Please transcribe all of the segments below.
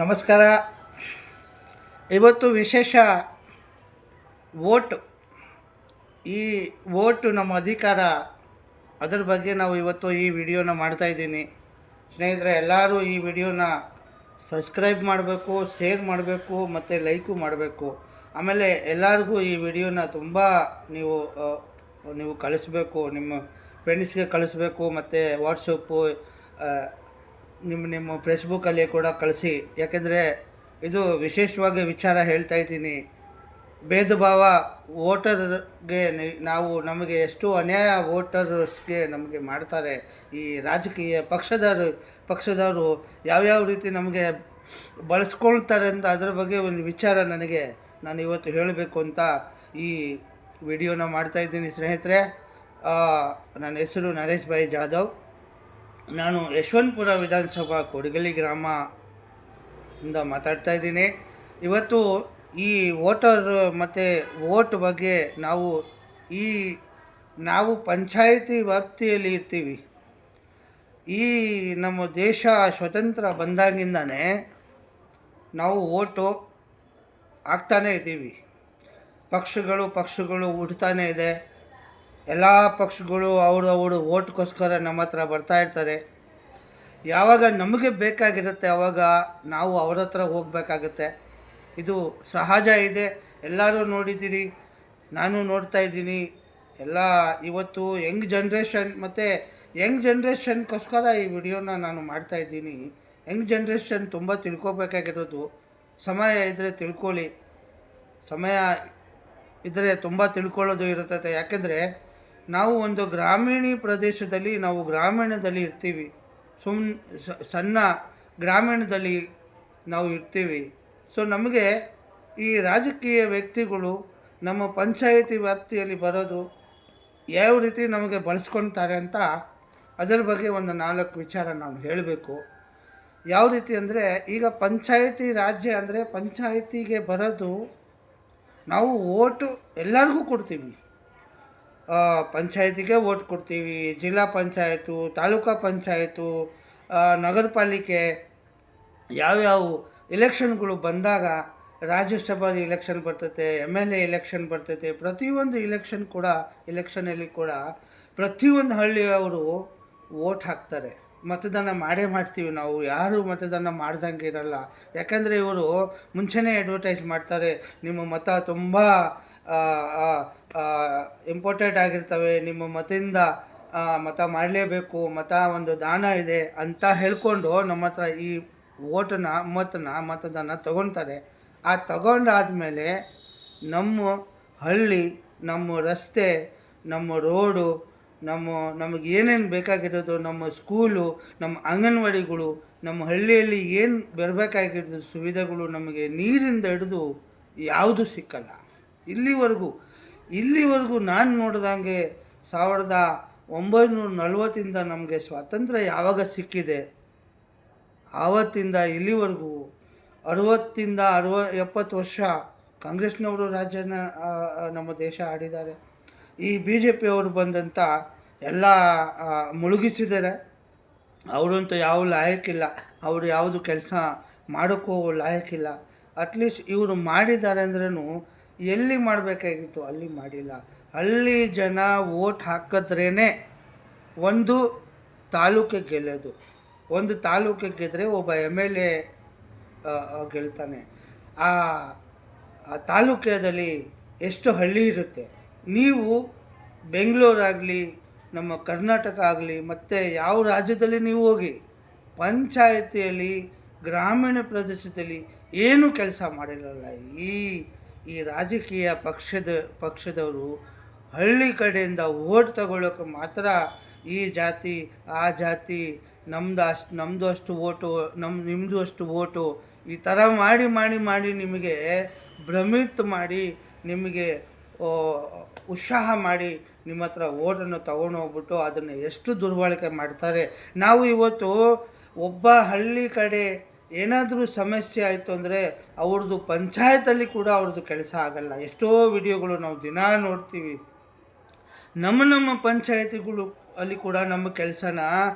ನಮಸ್ಕಾರ. ಇವತ್ತು ವಿಶೇಷ ವೋಟ್. ಈ ವೋಟು ನಮ್ಮ ಅಧಿಕಾರ, ಅದರ ಬಗ್ಗೆ ನಾವು ಇವತ್ತು ಈ ವಿಡಿಯೋನ ಮಾಡ್ತಾಯಿದ್ದೀನಿ. ಸ್ನೇಹಿತರೆ, ಎಲ್ಲರೂ ಈ ವಿಡಿಯೋನ ಸಬ್ಸ್ಕ್ರೈಬ್ ಮಾಡಬೇಕು, ಶೇರ್ ಮಾಡಬೇಕು ಮತ್ತು ಲೈಕು ಮಾಡಬೇಕು. ಆಮೇಲೆ ಎಲ್ಲರಿಗೂ ಈ ವಿಡಿಯೋನ ತುಂಬ ನೀವು ನೀವು ಕಳಿಸ್ಬೇಕು, ನಿಮ್ಮ ಫ್ರೆಂಡ್ಸ್ಗೆ ಕಳಿಸ್ಬೇಕು ಮತ್ತು ವಾಟ್ಸಪ್ಪು, ನಿಮ್ಮ ಫೇಸ್ಬುಕ್ಕಲ್ಲಿ ಕೂಡ ಕಳಿಸಿ. ಯಾಕೆಂದರೆ ಇದು ವಿಶೇಷವಾಗಿ ವಿಚಾರ ಹೇಳ್ತಾ ಇದ್ದೀನಿ. ಭೇದ ಭಾವ ವೋಟರ್ಗೆ ನಮಗೆ ಎಷ್ಟು ಅನ್ಯಾಯ ವೋಟರ್ಸ್ಗೆ ನಮಗೆ ಮಾಡ್ತಾರೆ. ಈ ರಾಜಕೀಯ ಪಕ್ಷದವರು ಯಾವ್ಯಾವ ರೀತಿ ನಮಗೆ ಬಳಸ್ಕೊಳ್ತಾರೆ ಅಂತ ಅದರ ಬಗ್ಗೆ ಒಂದು ವಿಚಾರ ನಾನು ಇವತ್ತು ಹೇಳಬೇಕು ಅಂತ ಈ ವಿಡಿಯೋನ ಮಾಡ್ತಾಯಿದ್ದೀನಿ. ಸ್ನೇಹಿತರೆ, ನನ್ನ ಹೆಸರು ನರೇಶ್ ಭಾಯ್ ಜಾಧವ್. ನಾನು ಯಶವಂತಪುರ ವಿಧಾನಸಭಾ ಕೊಡಗಲಿ ಗ್ರಾಮದಿಂದ ಮಾತಾಡ್ತಾ ಇದ್ದೀನಿ. ಇವತ್ತು ಈ ವೋಟರ್ ಮತ್ತು ವೋಟ್ ಬಗ್ಗೆ ನಾವು ಪಂಚಾಯಿತಿ ವ್ಯಾಪ್ತಿಯಲ್ಲಿ ಇರ್ತೀವಿ. ಈ ನಮ್ಮ ದೇಶ ಸ್ವತಂತ್ರ ಬಂದಾಗಿಂದನೇ ನಾವು ವೋಟು ಹಾಕ್ತಾನೇ ಇದ್ದೀವಿ. ಪಕ್ಷಗಳು ಹುಡ್ತಾನೇ ಇದೆ. ಎಲ್ಲ ಪಕ್ಷಗಳು ಅವರು ವೋಟ್ಗೋಸ್ಕರ ನಮ್ಮ ಹತ್ರ ಬರ್ತಾಯಿರ್ತಾರೆ. ಯಾವಾಗ ನಮಗೆ ಬೇಕಾಗಿರುತ್ತೆ ಆವಾಗ ನಾವು ಅವ್ರ ಹತ್ರ ಹೋಗಬೇಕಾಗತ್ತೆ. ಇದು ಸಹಜ ಇದೆ, ಎಲ್ಲರೂ ನೋಡಿದ್ದೀರಿ, ನಾನು ನೋಡ್ತಾ ಇದ್ದೀನಿ. ಎಲ್ಲ ಇವತ್ತು ಯಂಗ್ ಜನ್ರೇಷನ್ಗೋಸ್ಕರ ಈ ವಿಡಿಯೋನ ನಾನು ಮಾಡ್ತಾಯಿದ್ದೀನಿ. ಯಂಗ್ ಜನ್ರೇಷನ್ ತುಂಬ ತಿಳ್ಕೊಬೇಕಾಗಿರೋದು. ಸಮಯ ಇದ್ದರೆ ತಿಳ್ಕೊಳ್ಳಿ, ಸಮಯ ಇದ್ದರೆ ತುಂಬ ತಿಳ್ಕೊಳ್ಳೋದು ಇರುತ್ತದೆ. ಯಾಕೆಂದರೆ ನಾವು ಒಂದು ಗ್ರಾಮೀಣದಲ್ಲಿ ಇರ್ತೀವಿ. ಸಣ್ಣ ಗ್ರಾಮೀಣದಲ್ಲಿ ನಾವು ಇರ್ತೀವಿ. ಸೊ ನಮಗೆ ಈ ರಾಜಕೀಯ ವ್ಯಕ್ತಿಗಳು ನಮ್ಮ ಪಂಚಾಯಿತಿ ವ್ಯಾಪ್ತಿಯಲ್ಲಿ ಬರೋದು ಯಾವ ರೀತಿ ನಮಗೆ ಬಳಸ್ಕೊಳ್ತಾರೆ ಅಂತ ಅದರ ಬಗ್ಗೆ ಒಂದು 4 ವಿಚಾರ ನಾನು ಹೇಳಬೇಕು. ಯಾವ ರೀತಿ ಅಂದರೆ, ಈಗ ಪಂಚಾಯಿತಿ ರಾಜ್ಯ ಅಂದರೆ ಪಂಚಾಯಿತಿಗೆ ಬರೋದು ನಾವು ವೋಟು ಎಲ್ಲರಿಗೂ ಕೊಡ್ತೀವಿ. ಪಂಚಾಯತಿಗೆ ವೋಟ್ ಕೊಡ್ತೀವಿ. ಜಿಲ್ಲಾ ಪಂಚಾಯತು, ತಾಲೂಕಾ ಪಂಚಾಯತು, ನಗರ ಪಾಲಿಕೆ, ಯಾವ್ಯಾವ ಎಲೆಕ್ಷನ್ಗಳು ಬಂದಾಗ ರಾಜ್ಯಸಭಾ ಎಲೆಕ್ಷನ್ ಬರ್ತೈತೆ, MLA ಎಲೆಕ್ಷನ್ ಬರ್ತೈತೆ. ಪ್ರತಿಯೊಂದು ಎಲೆಕ್ಷನಲ್ಲಿ ಕೂಡ ಪ್ರತಿಯೊಂದು ಹಳ್ಳಿಯವರು ವೋಟ್ ಹಾಕ್ತಾರೆ. ಮತದಾನ ಮಾಡ್ತೀವಿ ನಾವು. ಯಾರು ಮತದಾನ ಮಾಡ್ದಂಗೆ ಇರಲ್ಲ. ಯಾಕಂದರೆ ಇವರು ಮುಂಚೆನೇ ಅಡ್ವರ್ಟೈಸ್ ಮಾಡ್ತಾರೆ, ನಿಮ್ಮ ಮತ ತುಂಬ ಇಂಪಾರ್ಟೆಂಟ್ ಆಗಿರ್ತವೆ, ನಿಮ್ಮ ಮತದಿಂದ ಮತ ಮಾಡಲೇಬೇಕು, ಮತ ಒಂದು ದಾನ ಇದೆ ಅಂತ ಹೇಳ್ಕೊಂಡು ನಮ್ಮ ಹತ್ರ ಈ ಮತದಾನ ತಗೊತಾರೆ. ಆ ತಗೊಂಡಾದಮೇಲೆ ನಮ್ಮ ಹಳ್ಳಿ, ನಮ್ಮ ರಸ್ತೆ, ನಮ್ಮ ರೋಡು, ನಮಗೆ ಏನೇನು ಬೇಕಾಗಿರೋದು, ನಮ್ಮ ಸ್ಕೂಲು, ನಮ್ಮ ಅಂಗನವಾಡಿಗಳು, ನಮ್ಮ ಹಳ್ಳಿಯಲ್ಲಿ ಏನು ಬರಬೇಕಾಗಿರೋದು ಸುವಿಧೆಗಳು, ನಮಗೆ ನೀರಿಂದ ಹಿಡಿದು ಯಾವುದೂ ಸಿಕ್ಕಲ್ಲ. ಇಲ್ಲಿವರೆಗೂ ನಾನು ನೋಡಿದಂಗೆ 1940 ನಮಗೆ ಸ್ವಾತಂತ್ರ್ಯ ಯಾವಾಗ ಸಿಕ್ಕಿದೆ ಆವತ್ತಿಂದ ಇಲ್ಲಿವರೆಗೂ 60-70 ವರ್ಷ ಕಾಂಗ್ರೆಸ್ನವರು ರಾಜ್ಯನ ನಮ್ಮ ದೇಶ ಆಡಿದ್ದಾರೆ. ಈ BJP ಅವರು ಬಂದಂಥ ಎಲ್ಲ ಮುಳುಗಿಸಿದ್ದಾರೆ. ಅವರಂತೂ ಯಾವ ಲಾಯಕ್ಕಿಲ್ಲ, ಅವರು ಯಾವುದು ಕೆಲಸ ಮಾಡೋಕ್ಕೂ ಲಾಯಕ್ಕಿಲ್ಲ. ಅಟ್ಲೀಸ್ಟ್ ಇವರು ಮಾಡಿದ್ದಾರೆ ಅಂದ್ರೂ ಎಲ್ಲಿ ಮಾಡಬೇಕಾಗಿತ್ತು ಅಲ್ಲಿ ಮಾಡಿಲ್ಲ. ಹಳ್ಳಿ ಜನ ವೋಟ್ ಹಾಕಿದ್ರೇ ಒಂದು ತಾಲೂಕಿಗೆ ಗೆಲ್ಲೋದು. ಒಂದು ತಾಲೂಕಿಗೆ ಗೆದ್ದರೆ ಒಬ್ಬ MLA ಗೆಲ್ತಾನೆ. ಆ ತಾಲೂಕದಲ್ಲಿ ಎಷ್ಟು ಹಳ್ಳಿ ಇರುತ್ತೆ. ನೀವು ಬೆಂಗಳೂರಾಗಲಿ, ನಮ್ಮ ಕರ್ನಾಟಕ ಆಗಲಿ, ಮತ್ತು ಯಾವ ರಾಜ್ಯದಲ್ಲಿ ನೀವು ಹೋಗಿ ಪಂಚಾಯಿತಿಯಲ್ಲಿ ಗ್ರಾಮೀಣ ಪ್ರದೇಶದಲ್ಲಿ ಏನೂ ಕೆಲಸ ಮಾಡಿರಲ್ಲ. ಈ ರಾಜಕೀಯ ಪಕ್ಷದವರು ಹಳ್ಳಿ ಕಡೆಯಿಂದ ವೋಟ್ ತಗೊಳ್ಳೋಕೆ ಮಾತ್ರ ಈ ಜಾತಿ ಆ ಜಾತಿ, ನಮ್ಮದು ಅಷ್ಟು ವೋಟು, ನಿಮ್ಮದು ಅಷ್ಟು ವೋಟು, ಈ ಥರ ಮಾಡಿ ನಿಮಗೆ ಭ್ರಮಿತ ಮಾಡಿ, ನಿಮಗೆ ಉತ್ಸಾಹ ಮಾಡಿ ನಿಮ್ಮ ಹತ್ರ ವೋಟನ್ನು ತೊಗೊಂಡೋಗ್ಬಿಟ್ಟು ಅದನ್ನು ಎಷ್ಟು ದುರ್ಬಳಕೆ ಮಾಡ್ತಾರೆ. ನಾವು ಇವತ್ತು ಒಬ್ಬ ಹಳ್ಳಿ ಕಡೆ ಏನಾದರೂ ಸಮಸ್ಯೆ ಆಯಿತು ಅಂದರೆ ಅವ್ರದ್ದು ಪಂಚಾಯತಲ್ಲಿ ಕೂಡ ಅವ್ರದ್ದು ಕೆಲಸ ಆಗಲ್ಲ. ಎಷ್ಟೋ ವಿಡಿಯೋಗಳು ನಾವು ದಿನ ನೋಡ್ತೀವಿ. ನಮ್ಮ ಪಂಚಾಯತಿಗಳು ಅಲ್ಲಿ ಕೂಡ ನಮ್ಮ ಕೆಲಸನ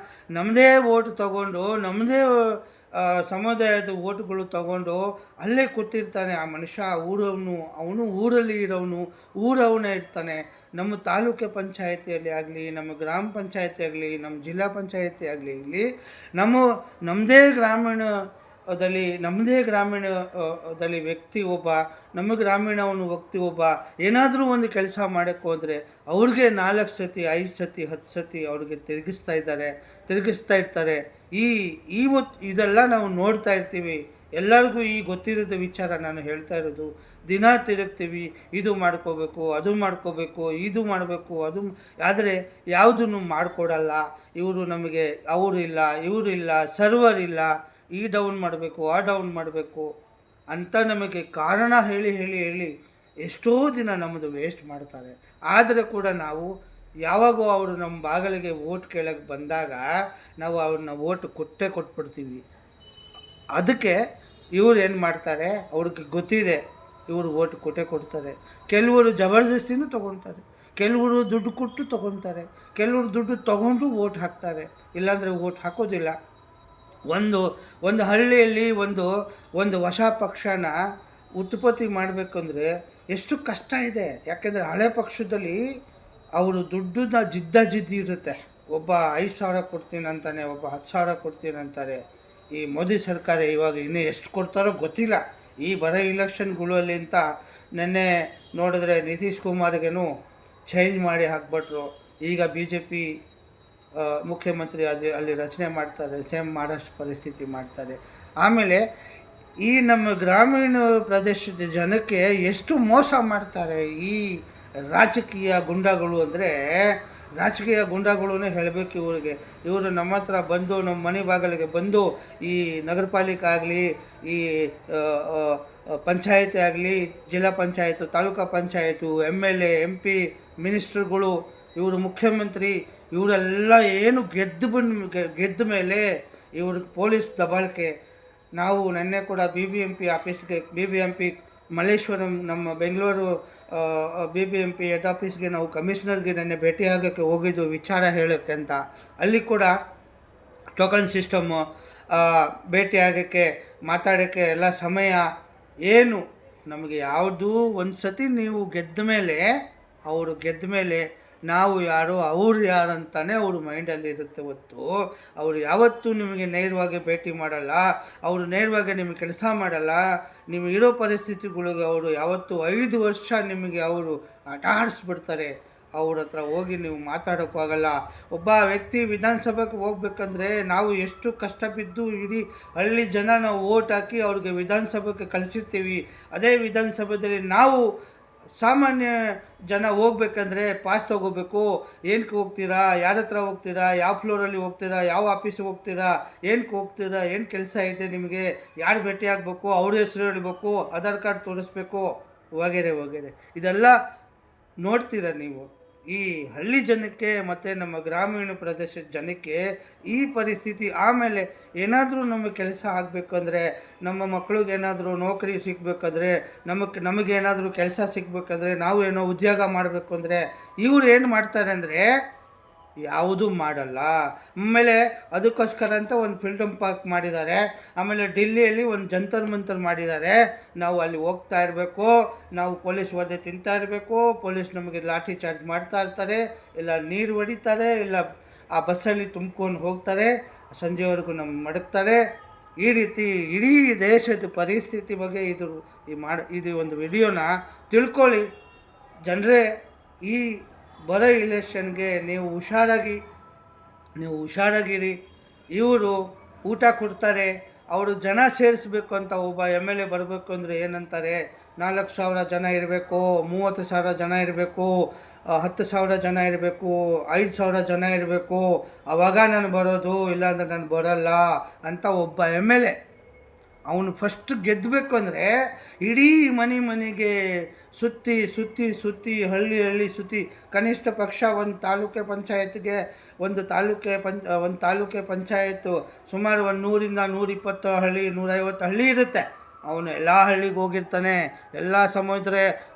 ನಮ್ಮದೇ ವೋಟ್ ತಗೊಂಡು ನಮ್ಮದೇ ಸಮುದಾಯದ ಓಟುಗಳು ತಗೊಂಡು ಅಲ್ಲೇ ಕೂತಿರ್ತಾನೆ ಆ ಮನುಷ್ಯ. ಅವನು ಊರಲ್ಲಿ ಇರೋನು, ಊರವನೇ ಇರ್ತಾನೆ. ನಮ್ಮ ತಾಲೂಕು ಪಂಚಾಯತಿಯಲ್ಲಿ ಆಗಲಿ, ನಮ್ಮ ಗ್ರಾಮ ಪಂಚಾಯತಿ ಆಗಲಿ, ನಮ್ಮ ಜಿಲ್ಲಾ ಪಂಚಾಯತಿ ಆಗಲಿ, ಇಲ್ಲಿ ನಮ್ಮದೇ ಗ್ರಾಮೀಣದಲ್ಲಿ ವ್ಯಕ್ತಿ ಒಬ್ಬ, ನಮ್ಮ ಗ್ರಾಮೀಣವನು ವ್ಯಕ್ತಿ ಒಬ್ಬ ಏನಾದರೂ ಒಂದು ಕೆಲಸ ಮಾಡೋಕ್ಕೆ ಹೋದರೆ ಅವ್ರಿಗೆ 4 ಸತಿ 5 ಸತಿ 10 ಸತಿ ಅವ್ರಿಗೆ ತಿರುಗಿಸ್ತಾ ಇರ್ತಾರೆ. ಇದೆಲ್ಲ ನಾವು ನೋಡ್ತಾ ಇರ್ತೀವಿ. ಎಲ್ಲರಿಗೂ ಗೊತ್ತಿರೋದು ವಿಚಾರ ನಾನು ಹೇಳ್ತಾ ಇರೋದು. ದಿನ ತಿರುಗ್ತೀವಿ, ಇದು ಮಾಡ್ಕೋಬೇಕು, ಅದು ಮಾಡ್ಕೋಬೇಕು, ಇದು ಮಾಡಬೇಕು, ಆದರೆ ಯಾವುದನ್ನು ಮಾಡಿಕೊಡಲ್ಲ. ಇವರು ನಮಗೆ ಇವರು ಇಲ್ಲ, ಸರ್ವರ್ ಇಲ್ಲ, ಡೌನ್ ಮಾಡಬೇಕು, ಡೌನ್ ಮಾಡಬೇಕು ಅಂತ ನಮಗೆ ಕಾರಣ ಹೇಳಿ ಎಷ್ಟೋ ದಿನ ನಮ್ಮದು ವೇಸ್ಟ್ ಮಾಡ್ತಾರೆ. ಆದರೆ ಕೂಡ ನಾವು ಯಾವಾಗೋ ಅವರು ನಮ್ಮ ಬಾಗಿಲಿಗೆ ಓಟ್ ಕೇಳಕ್ಕೆ ಬಂದಾಗ ನಾವು ಅವ್ರನ್ನ ಓಟ್ ಕೊಟ್ಬಿಡ್ತೀವಿ. ಅದಕ್ಕೆ ಇವ್ರು ಏನು ಮಾಡ್ತಾರೆ, ಅವ್ರಿಗೆ ಗೊತ್ತಿದೆ ಇವರು ಓಟ್ ಕೊಡ್ತಾರೆ. ಕೆಲವರು ಜಬರ್ದಸ್ತಿನೂ ತೊಗೊತಾರೆ, ಕೆಲವರು ದುಡ್ಡು ಕೊಟ್ಟು ತೊಗೊತಾರೆ, ಕೆಲವರು ದುಡ್ಡು ತೊಗೊಂಡು ಓಟ್ ಹಾಕ್ತಾರೆ, ಇಲ್ಲಾಂದರೆ ಓಟ್ ಹಾಕೋದಿಲ್ಲ. ಒಂದು ಹಳ್ಳಿಯಲ್ಲಿ ಒಂದು ಹೊಸ ಪಕ್ಷನ ಉತ್ಪತ್ತಿ ಮಾಡಬೇಕಂದ್ರೆ ಎಷ್ಟು ಕಷ್ಟ ಇದೆ. ಯಾಕೆಂದರೆ ಹಳೆ ಪಕ್ಷದಲ್ಲಿ ಅವರು ದುಡ್ಡನ್ನ ಜಿದ್ದಿ ಇರುತ್ತೆ. ಒಬ್ಬ 5,000 ಕೊಡ್ತೀನಿ ಅಂತಾನೆ, ಒಬ್ಬ 10,000 ಕೊಡ್ತೀನಿ ಅಂತಾರೆ. ಈ ಮೋದಿ ಸರ್ಕಾರ ಇವಾಗ ಇನ್ನೂ ಎಷ್ಟು ಕೊಡ್ತಾರೋ ಗೊತ್ತಿಲ್ಲ. ಈ ಬರೋ ಇಲೆಕ್ಷನ್ಗಳಲ್ಲಿ ಅಂತ ನೆನ್ನೆ ನೋಡಿದ್ರೆ ನಿತೀಶ್ ಕುಮಾರ್ಗೇನು ಚೇಂಜ್ ಮಾಡಿ ಹಾಕ್ಬಿಟ್ರು. ಈಗ BJP ಮುಖ್ಯಮಂತ್ರಿ ಅಲ್ಲಿ ರಚನೆ ಮಾಡ್ತಾರೆ, ಸೇಮ್ ಮಹಾರಾಷ್ಟ್ರ ಪರಿಸ್ಥಿತಿ ಮಾಡ್ತಾರೆ. ಆಮೇಲೆ ಈ ನಮ್ಮ ಗ್ರಾಮೀಣ ಪ್ರದೇಶದ ಜನಕ್ಕೆ ಎಷ್ಟು ಮೋಸ ಮಾಡ್ತಾರೆ ಈ ರಾಜಕೀಯ ಗುಂಡಗಳು. ಅಂದರೆ ರಾಜಕೀಯ ಗುಂಡಗಳೇ ಹೇಳಬೇಕು ಇವ್ರಿಗೆ. ಇವರು ನಮ್ಮ ಹತ್ರ ಬಂದು, ನಮ್ಮ ಮನೆ ಬಾಗಿಲಿಗೆ ಬಂದು, ಈ ನಗರ ಪಾಲಿಕೆ ಆಗಲಿ, ಈ ಪಂಚಾಯತಿ ಆಗಲಿ, ಜಿಲ್ಲಾ ಪಂಚಾಯತು, ತಾಲೂಕು ಪಂಚಾಯತು, MLA MP ಮಿನಿಸ್ಟ್ರುಗಳು, ಇವರು ಮುಖ್ಯಮಂತ್ರಿ, ಇವರೆಲ್ಲ ಏನು ಗೆದ್ದ ಮೇಲೆ ಇವ್ರಿಗೆ ಪೊಲೀಸ್ ದಬ್ಬಾಳಿಕೆ. ನಾವು ನೆನ್ನೆ ಕೂಡ BBMP ಮಲ್ಲೇಶ್ವರಂ, ನಮ್ಮ ಬೆಂಗಳೂರು BBMP ಹೆಡ್ ಆಫೀಸ್ಗೆ ನಾವು ಕಮಿಷನರ್ಗೆ ನೆನ್ನೆ ಭೇಟಿ ಆಗೋಕ್ಕೆ ಹೋಗಿದ್ದು ವಿಚಾರ ಹೇಳೋಕ್ಕೆ ಅಂತ. ಅಲ್ಲಿ ಕೂಡ ಟೋಕನ್ ಸಿಸ್ಟಮ್ಮು, ಭೇಟಿ ಆಗೋಕ್ಕೆ, ಮಾತಾಡೋಕ್ಕೆ ಎಲ್ಲ ಸಮಯ ಏನು ನಮಗೆ ಯಾವುದು. ಒಂದು ಸತಿ ನೀವು ಗೆದ್ದ ಮೇಲೆ ನಾವು ಯಾರು, ಅವ್ರು ಯಾರು ಅಂತಾನೆ ಅವ್ರ ಮೈಂಡಲ್ಲಿ ಇರುತ್ತೆ ಹೊತ್ತು. ಅವರು ಯಾವತ್ತೂ ನಿಮಗೆ ನೇರವಾಗಿ ಭೇಟಿ ಮಾಡಲ್ಲ, ಅವರು ನೇರವಾಗಿ ನಿಮಗೆ ಕೆಲಸ ಮಾಡಲ್ಲ. ನೀವು ಇರೋ ಪರಿಸ್ಥಿತಿಗಳಿಗೆ ಅವರು ಯಾವತ್ತೂ 5 ವರ್ಷ ನಿಮಗೆ ಅವರು ಆಟ ಆಡಿಸ್ಬಿಡ್ತಾರೆ. ಅವ್ರ ಹತ್ರ ಹೋಗಿ ನೀವು ಮಾತಾಡೋಕ್ಕಾಗಲ್ಲ. ಒಬ್ಬ ವ್ಯಕ್ತಿ ವಿಧಾನಸಭೆಗೆ ಹೋಗ್ಬೇಕಂದ್ರೆ ನಾವು ಎಷ್ಟು ಕಷ್ಟ ಬಿದ್ದು ಇಡೀ ಹಳ್ಳಿ ಜನ ನಾವು ಓಟ್ ಹಾಕಿ ಅವ್ರಿಗೆ ವಿಧಾನಸಭೆಗೆ ಕಳಿಸಿರ್ತೀವಿ. ಅದೇ ವಿಧಾನಸಭೆಯಲ್ಲಿ ನಾವು ಸಾಮಾನ್ಯ ಜನ ಹೋಗ್ಬೇಕಂದ್ರೆ ಪಾಸ್ ತೊಗೋಬೇಕು. ಏನಕ್ಕೆ ಹೋಗ್ತೀರಾ, ಯಾರ ಹತ್ರ ಹೋಗ್ತೀರಾ, ಯಾವ ಫ್ಲೋರಲ್ಲಿ ಹೋಗ್ತೀರಾ, ಯಾವ ಆಫೀಸಿಗೆ ಹೋಗ್ತೀರಾ, ಏನಕ್ಕೆ ಹೋಗ್ತೀರಾ, ಏನು ಕೆಲಸ ಇದೆ ನಿಮಗೆ, ಯಾರು ಭೇಟಿ ಆಗಬೇಕು, ಅವ್ರ ಹೆಸರು ಹೇಳಬೇಕು, ಆಧಾರ್ ಕಾರ್ಡ್ ತೋರಿಸ್ಬೇಕು, ವಗೇರೆ ಇದೆಲ್ಲ ನೋಡ್ತೀರಾ ನೀವು. ಈ ಹಳ್ಳಿ ಜನಕ್ಕೆ ಮತ್ತು ನಮ್ಮ ಗ್ರಾಮೀಣ ಪ್ರದೇಶದ ಜನಕ್ಕೆ ಈ ಪರಿಸ್ಥಿತಿ. ಆಮೇಲೆ ಏನಾದರೂ ನಮಗೆ ಕೆಲಸ ಆಗಬೇಕಂದ್ರೆ, ನಮ್ಮ ಮಕ್ಕಳಿಗೆ ಏನಾದರೂ ನೌಕರಿ ಸಿಗಬೇಕಾದ್ರೆ, ನಮಗೇನಾದರೂ ಕೆಲಸ ಸಿಗಬೇಕಾದ್ರೆ, ನಾವು ಏನೋ ಉದ್ಯೋಗ ಮಾಡಬೇಕು ಅಂದರೆ ಇವರು ಏನು ಮಾಡ್ತಾರೆ ಅಂದರೆ ಯಾವುದೂ ಮಾಡಲ್ಲ. ಆಮೇಲೆ ಅದಕ್ಕೋಸ್ಕರ ಅಂತ ಒಂದು ಫ್ರೀಡಮ್ ಪಾರ್ಕ್ ಮಾಡಿದ್ದಾರೆ. ಆಮೇಲೆ ಡೆಲ್ಲಿಯಲ್ಲಿ ಒಂದು ಜಂತರ್ ಮಂತರ್ ಮಾಡಿದ್ದಾರೆ. ನಾವು ಅಲ್ಲಿ ಹೋಗ್ತಾ ಇರಬೇಕು, ನಾವು ಪೊಲೀಸ್ ವಧೆ ತಿಂತಾ ಇರಬೇಕು, ಪೊಲೀಸ್ ನಮಗೆ ಲಾಠಿ ಚಾರ್ಜ್ ಮಾಡ್ತಾ ಇರ್ತಾರೆ, ಇಲ್ಲ ನೀರು ಹೊಡಿತಾರೆ, ಇಲ್ಲ ಆ ಬಸ್ಸಲ್ಲಿ ತುಂಬ್ಕೊಂಡು ಹೋಗ್ತಾರೆ, ಸಂಜೆವರೆಗೂ ಮಡಗ್ತಾರೆ. ಈ ರೀತಿ ಇಡೀ ದೇಶದ ಪರಿಸ್ಥಿತಿ ಬಗ್ಗೆ ಇದು ಒಂದು ವಿಡಿಯೋನ ತಿಳ್ಕೊಳ್ಳಿ ಜನರೇ. ಈ ಬರೋ ಇಲೆಕ್ಷನ್ಗೆ ನೀವು ಹುಷಾರಾಗಿರಿ. ಇವರು ಊಟ ಕೊಡ್ತಾರೆ, ಅವರು ಜನ ಸೇರಿಸ್ಬೇಕು ಅಂತ ಒಬ್ಬ MLA ಬರಬೇಕು ಅಂದರೆ ಏನಂತಾರೆ, 4,000 ಜನ ಇರಬೇಕು, 30,000 ಜನ ಇರಬೇಕು, 10,000 ಜನ ಇರಬೇಕು, 5,000 ಜನ ಇರಬೇಕು, ಆವಾಗ ನಾನು ಬರೋದು, ಇಲ್ಲಾಂದ್ರೆ ನಾನು ಬರೋಲ್ಲ ಅಂತ ಒಬ್ಬ MLA. ಅವನು ಫಸ್ಟ್ ಗೆದ್ದಬೇಕು ಅಂದರೆ ಇಡೀ ಮನೆಗೆ ಸುತ್ತಿ ಹಳ್ಳಿ ಸುತ್ತಿ ಕನಿಷ್ಠ ಪಕ್ಷ ಒಂದು ತಾಲೂಕೆ ಪಂಚಾಯತ್ತು ಸುಮಾರು 100 120 ಹಳ್ಳಿ 150 ಹಳ್ಳಿ ಇರುತ್ತೆ. ಅವನು ಎಲ್ಲ ಹಳ್ಳಿಗೆ ಹೋಗಿರ್ತಾನೆ, ಎಲ್ಲ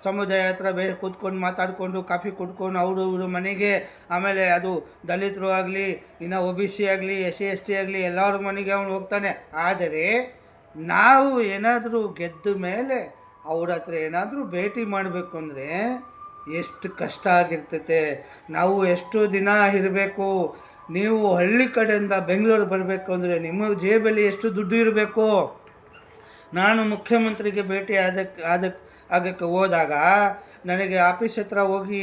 ಸಮುದಾಯ ಹತ್ರ ಕೂತ್ಕೊಂಡು ಮಾತಾಡಿಕೊಂಡು ಕಾಫಿ ಕುಡ್ಕೊಂಡು ಇವರು ಮನೆಗೆ, ಆಮೇಲೆ ಅದು ದಲಿತರು ಆಗಲಿ, ಇನ್ನು OBC ಆಗಲಿ, SC ST ಆಗಲಿ ಎಲ್ಲರ ಮನೆಗೆ ಅವನು ಹೋಗ್ತಾನೆ. ಆದರೆ ನಾವು ಏನಾದರೂ ಗೆದ್ದ ಮೇಲೆ ಅವ್ರ ಹತ್ರ ಏನಾದರೂ ಭೇಟಿ ಮಾಡಬೇಕು ಅಂದರೆ ಎಷ್ಟು ಕಷ್ಟ ಆಗಿರ್ತೈತೆ, ನಾವು ಎಷ್ಟು ದಿನ ಇರಬೇಕು. ನೀವು ಹಳ್ಳಿ ಕಡೆಯಿಂದ ಬೆಂಗಳೂರು ಬರಬೇಕು ಅಂದರೆ ನಿಮ್ಮ ಜೇಬಲ್ಲಿ ಎಷ್ಟು ದುಡ್ಡು ಇರಬೇಕು. ನಾನು ಮುಖ್ಯಮಂತ್ರಿಗೆ ಭೇಟಿ ಆಗಕ್ಕೆ ಹೋದಾಗ ನನಗೆ ಆಫೀಸ್ ಹತ್ರ ಹೋಗಿ,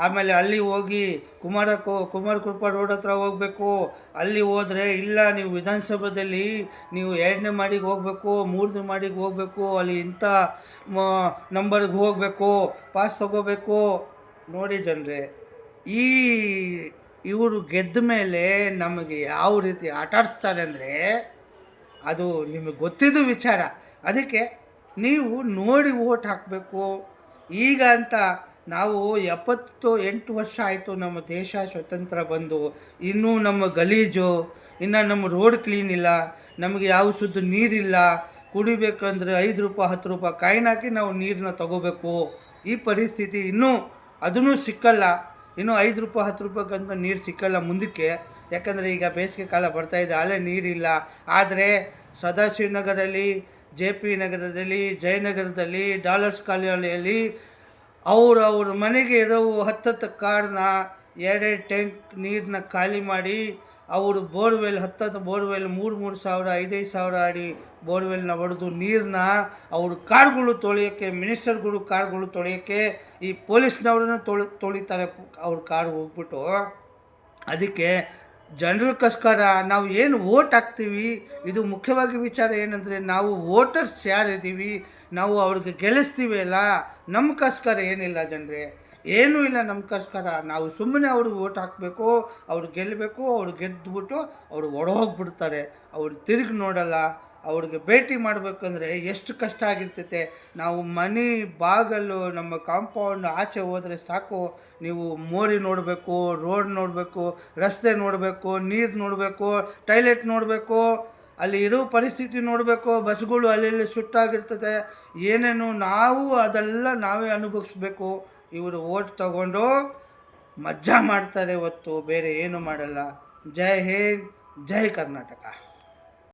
ಆಮೇಲೆ ಅಲ್ಲಿ ಹೋಗಿ ಕುಮಾರ ಕೃಪಾ ರೋಡ್ ಹತ್ರ ಹೋಗಬೇಕು. ಅಲ್ಲಿ ಹೋದರೆ ಇಲ್ಲ, ನೀವು ವಿಧಾನಸೌಧದಲ್ಲಿ ನೀವು 2ನೇ ಮಾಡಿಗೆ ಹೋಗಬೇಕು, 3ನೇ ಮಾಡಿಗೆ ಹೋಗಬೇಕು, ಅಲ್ಲಿ ಇಂಥ ನಂಬರ್ಗೆ ಹೋಗಬೇಕು, ಪಾಸ್ ತಗೋಬೇಕು. ನೋಡಿ ಜನರೇ, ಇವರು ಗೆದ್ದ ಮೇಲೆ ನಮಗೆ ಯಾವ ರೀತಿ ಆಟಾಡಿಸ್ತಾರೆ ಅಂದರೆ ಅದು ನಿಮಗೆ ಗೊತ್ತಿದ್ದು ವಿಚಾರ. ಅದಕ್ಕೆ ನೀವು ನೋಡಿ ವೋಟ್ ಹಾಕಬೇಕು. ಈಗ ಅಂತ ನಾವು 78 ವರ್ಷ ಆಯಿತು ನಮ್ಮ ದೇಶ ಸ್ವತಂತ್ರ ಬಂದು, ಇನ್ನೂ ನಮ್ಮ ಗಲೀಜು, ಇನ್ನು ನಮ್ಮ ರೋಡ್ ಕ್ಲೀನ್ ಇಲ್ಲ, ನಮಗೆ ಯಾವ ಶುದ್ಧ ನೀರಿಲ್ಲ. ಕುಡಿಬೇಕಂದ್ರೆ 5 ರೂಪಾಯಿ 10 ರೂಪಾಯಿ ಕಾಯಿನ್ ಹಾಕಿ ನಾವು ನೀರನ್ನ ತಗೋಬೇಕು. ಈ ಪರಿಸ್ಥಿತಿ ಇನ್ನೂ ಅದೂ ಸಿಕ್ಕಲ್ಲ. ಇನ್ನೂ 5 ರೂಪಾಯಿ 10 ರೂಪಾಯಿಗಂತ ನೀರು ಸಿಕ್ಕಲ್ಲ ಮುಂದಕ್ಕೆ. ಯಾಕಂದರೆ ಈಗ ಬೇಸಿಗೆ ಕಾಲ ಬರ್ತಾಯಿದೆ, ಅಲ್ಲೇ ನೀರಿಲ್ಲ. ಆದರೆ ಸದಾಶಿವನಗರಲ್ಲಿ, JP ನಗರದಲ್ಲಿ, ಜಯನಗರದಲ್ಲಿ, ಡಾಲರ್ಸ್ ಕಾಲೋನಿಯಲ್ಲಿ ಅವ್ರ ಮನೆಗೆ ಇರೋ 10 ಕಾರ್ಡ್ನ 2 ಟ್ಯಾಂಕ್ ನೀರನ್ನ ಖಾಲಿ ಮಾಡಿ ಅವರು ಬೋರ್ವೆಲ್ 10 ಬೋರ್ವೆಲ್ 3 ಸಾವಿರ 5 ಸಾವಿರ ಅಡಿ ಬೋರ್ವೆಲ್ನ ಹೊಡೆದು ನೀರನ್ನ ಅವರು ಕಾರ್ಗಳು ತೊಳೆಯೋಕ್ಕೆ, ಮಿನಿಸ್ಟರ್ಗಳು ಕಾರ್ಗಳು ತೊಳೆಯೋಕ್ಕೆ, ಈ ಪೊಲೀಸ್ನವ್ರನ್ನ ತೊಳಿತಾರೆ ಅವ್ರ ಕಾರ್ ಹೋಗ್ಬಿಟ್ಟು. ಅದಕ್ಕೆ ಜನರಿಗೋಸ್ಕರ ನಾವು ಏನು ವೋಟ್ ಹಾಕ್ತೀವಿ, ಇದು ಮುಖ್ಯವಾಗಿ ವಿಚಾರ ಏನಂದರೆ ನಾವು ವೋಟರ್ಸ್ ಯಾರಿದ್ದೀವಿ, ನಾವು ಅವ್ರಿಗೆ ಗೆಲ್ಲಿಸ್ತೀವಿ ಅಲ್ಲ, ನಮಗೋಸ್ಕರ ಏನಿಲ್ಲ ಜನರೇ, ಏನೂ ಇಲ್ಲ ನಮಗೋಸ್ಕರ. ನಾವು ಸುಮ್ಮನೆ ಅವ್ರಿಗೆ ವೋಟ್ ಹಾಕಬೇಕು, ಅವ್ರು ಗೆಲ್ಲಬೇಕು. ಅವ್ರು ಗೆದ್ದುಬಿಟ್ಟು ಅವರು ಹೊರಹೋಗ್ಬಿಡ್ತಾರೆ, ಅವ್ರು ತಿರುಗಿ ನೋಡಲ್ಲ. ಅವ್ರಿಗೆ ಭೇಟಿ ಮಾಡಬೇಕಂದ್ರೆ ಎಷ್ಟು ಕಷ್ಟ ಆಗಿರ್ತೈತೆ. ನಾವು ಮನೆ ಬಾಗಲು ನಮ್ಮ ಕಾಂಪೌಂಡ್ ಆಚೆ ಹೋದರೆ ಸಾಕು, ನೀವು ಮೋರಿ ನೋಡಬೇಕು, ರೋಡ್ ನೋಡಬೇಕು, ರಸ್ತೆ ನೋಡಬೇಕು, ನೀರು ನೋಡಬೇಕು, ಟಾಯ್ಲೆಟ್ ನೋಡಬೇಕು, ಅಲ್ಲಿ ಇರೋ ಪರಿಸ್ಥಿತಿ ನೋಡಬೇಕು. ಬಸ್ಗಳು ಅಲ್ಲಿ ಸುಟ್ಟಾಗಿರ್ತದೆ, ಏನೇನು ನಾವು ಅದೆಲ್ಲ ನಾವೇ ಅನುಭವಿಸ್ಬೇಕು. ಇವರು ಓಟ್ ತಗೊಂಡು ಮಜಾ ಮಾಡ್ತಾರೆ ಹೊತ್ತು ಬೇರೆ ಏನು ಮಾಡಲ್ಲ. ಜೈ ಹಿಂದ್, ಜೈ ಕರ್ನಾಟಕ.